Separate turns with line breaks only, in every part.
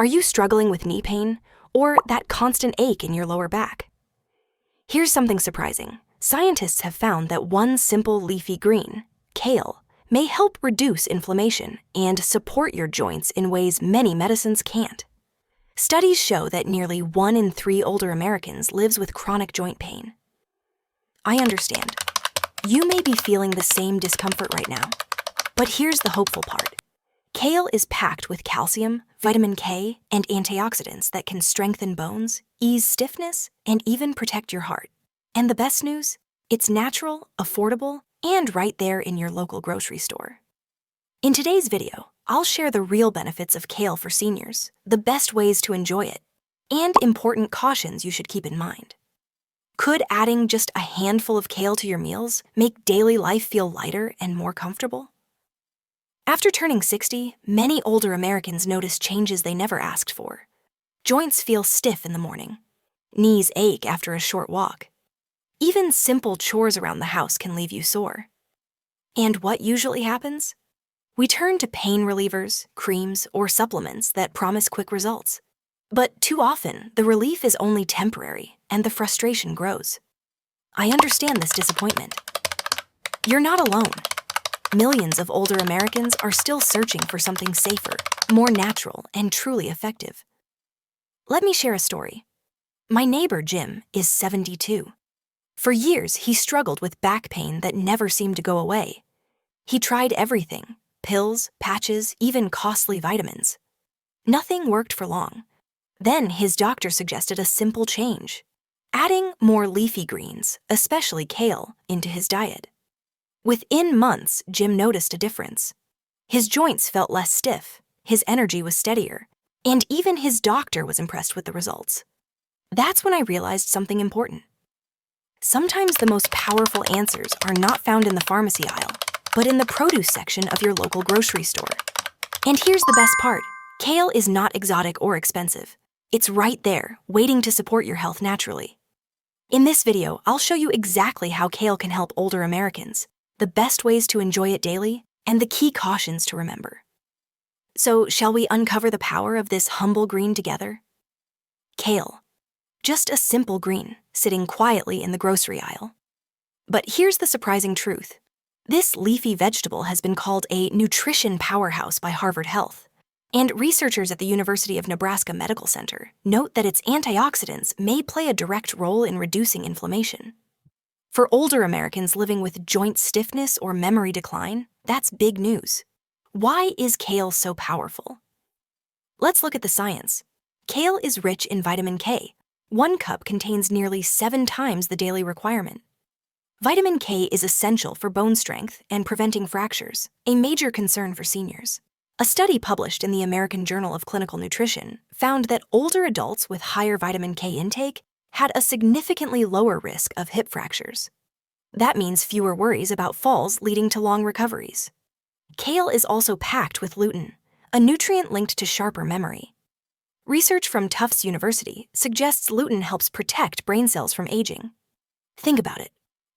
Are you struggling with knee pain or that constant ache in your lower back? Here's something surprising. Scientists have found that one simple leafy green, kale, may help reduce inflammation and support your joints in ways many medicines can't. Studies show that nearly 1 in 3 older Americans lives with chronic joint pain. I understand. You may be feeling the same discomfort right now, but here's the hopeful part. Kale is packed with calcium, vitamin K, and antioxidants that can strengthen bones, ease stiffness, and even protect your heart. And the best news? It's natural, affordable, and right there in your local grocery store. In today's video, I'll share the real benefits of kale for seniors, the best ways to enjoy it, and important cautions you should keep in mind. Could adding just a handful of kale to your meals make daily life feel lighter and more comfortable? After turning 60, many older Americans notice changes they never asked for. Joints feel stiff in the morning. Knees ache after a short walk. Even simple chores around the house can leave you sore. And what usually happens? We turn to pain relievers, creams, or supplements that promise quick results. But too often, the relief is only temporary, and the frustration grows. I understand this disappointment. You're not alone. Millions of older Americans are still searching for something safer, more natural, and truly effective. Let me share a story. My neighbor, Jim, is 72. For years, he struggled with back pain that never seemed to go away. He tried everything: pills, patches, even costly vitamins. Nothing worked for long. Then his doctor suggested a simple change: adding more leafy greens, especially kale, into his diet. Within months, Jim noticed a difference. His joints felt less stiff, his energy was steadier, and even his doctor was impressed with the results. That's when I realized something important. Sometimes the most powerful answers are not found in the pharmacy aisle, but in the produce section of your local grocery store. And here's the best part. Kale is not exotic or expensive. It's right there, waiting to support your health naturally. In this video, I'll show you exactly how kale can help older Americans, the best ways to enjoy it daily, and the key cautions to remember. So, shall we uncover the power of this humble green together? Kale. Just a simple green, sitting quietly in the grocery aisle. But here's the surprising truth. This leafy vegetable has been called a nutrition powerhouse by Harvard Health, and researchers at the University of Nebraska Medical Center note that its antioxidants may play a direct role in reducing inflammation. For older Americans living with joint stiffness or memory decline, that's big news. Why is kale so powerful? Let's look at the science. Kale is rich in vitamin K. 1 cup contains nearly 7 times the daily requirement. Vitamin K is essential for bone strength and preventing fractures, a major concern for seniors. A study published in the American Journal of Clinical Nutrition found that older adults with higher vitamin K intake had a significantly lower risk of hip fractures. That means fewer worries about falls leading to long recoveries. Kale is also packed with lutein, a nutrient linked to sharper memory. Research from Tufts University suggests lutein helps protect brain cells from aging. Think about it.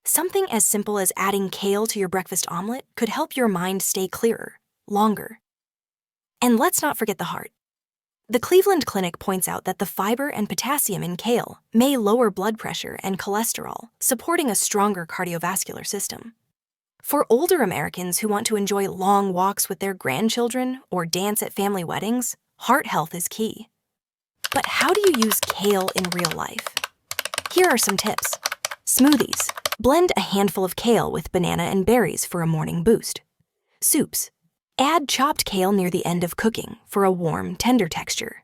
Something as simple as adding kale to your breakfast omelet could help your mind stay clearer, longer. And let's not forget the heart. The Cleveland Clinic points out that the fiber and potassium in kale may lower blood pressure and cholesterol, supporting a stronger cardiovascular system. For older Americans who want to enjoy long walks with their grandchildren or dance at family weddings, heart health is key. But how do you use kale in real life? Here are some tips. Smoothies. Blend a handful of kale with banana and berries for a morning boost. Soups. Add chopped kale near the end of cooking for a warm, tender texture.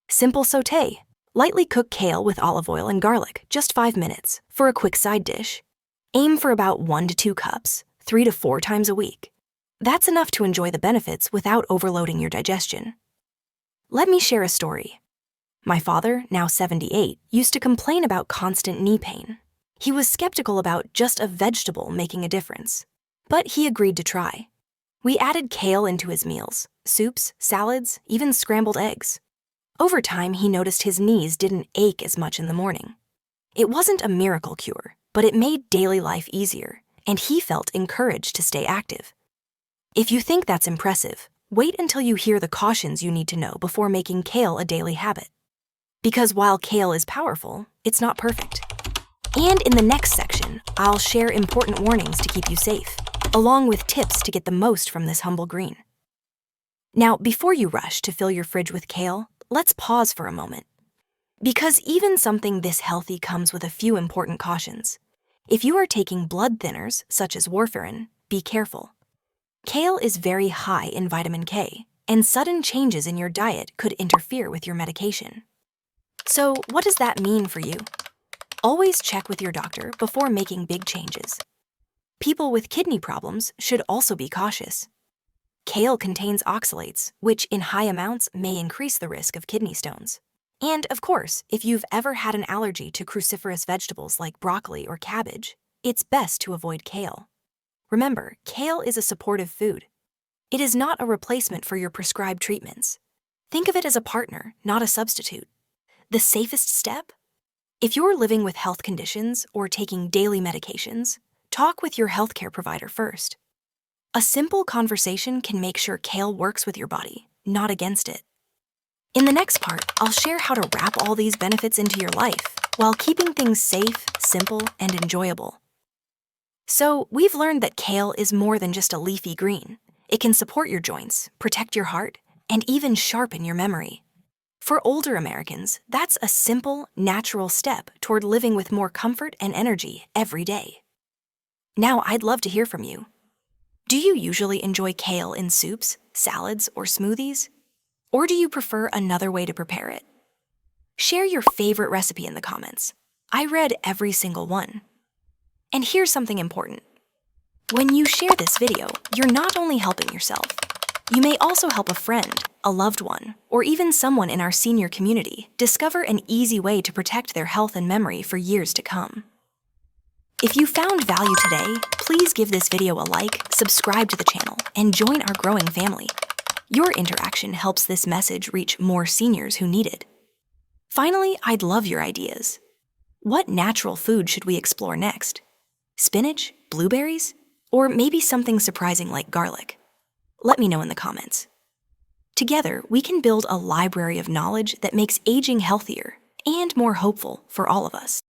Simple sauté. Lightly cook kale with olive oil and garlic, just 5 minutes, for a quick side dish. Aim for about 1 to 2 cups, 3 to 4 times a week. That's enough to enjoy the benefits without overloading your digestion. Let me share a story. My father, now 78, used to complain about constant knee pain. He was skeptical about just a vegetable making a difference, but he agreed to try. We added kale into his meals, soups, salads, even scrambled eggs. Over time, he noticed his knees didn't ache as much in the morning. It wasn't a miracle cure, but it made daily life easier, and he felt encouraged to stay active. If you think that's impressive, wait until you hear the cautions you need to know before making kale a daily habit. Because while kale is powerful, it's not perfect. And in the next section, I'll share important warnings to keep you safe, along with tips to get the most from this humble green. Now, before you rush to fill your fridge with kale, let's pause for a moment. Because even something this healthy comes with a few important cautions. If you are taking blood thinners, such as warfarin, be careful. Kale is very high in vitamin K, and sudden changes in your diet could interfere with your medication. So, what does that mean for you? Always check with your doctor before making big changes. People with kidney problems should also be cautious. Kale contains oxalates, which in high amounts may increase the risk of kidney stones. And of course, if you've ever had an allergy to cruciferous vegetables like broccoli or cabbage, it's best to avoid kale. Remember, kale is a supportive food. It is not a replacement for your prescribed treatments. Think of it as a partner, not a substitute. The safest step? If you're living with health conditions or taking daily medications, talk with your healthcare provider first. A simple conversation can make sure kale works with your body, not against it. In the next part, I'll share how to wrap all these benefits into your life while keeping things safe, simple, and enjoyable. So, we've learned that kale is more than just a leafy green. It can support your joints, protect your heart, and even sharpen your memory. For older Americans, that's a simple, natural step toward living with more comfort and energy every day. Now, I'd love to hear from you. Do you usually enjoy kale in soups, salads, or smoothies? Or do you prefer another way to prepare it? Share your favorite recipe in the comments. I read every single one. And here's something important. When you share this video, you're not only helping yourself. You may also help a friend, a loved one, or even someone in our senior community discover an easy way to protect their health and memory for years to come. If you found value today, please give this video a like, subscribe to the channel, and join our growing family. Your interaction helps this message reach more seniors who need it. Finally, I'd love your ideas. What natural food should we explore next? Spinach? Blueberries? Or maybe something surprising like garlic? Let me know in the comments. Together, we can build a library of knowledge that makes aging healthier and more hopeful for all of us.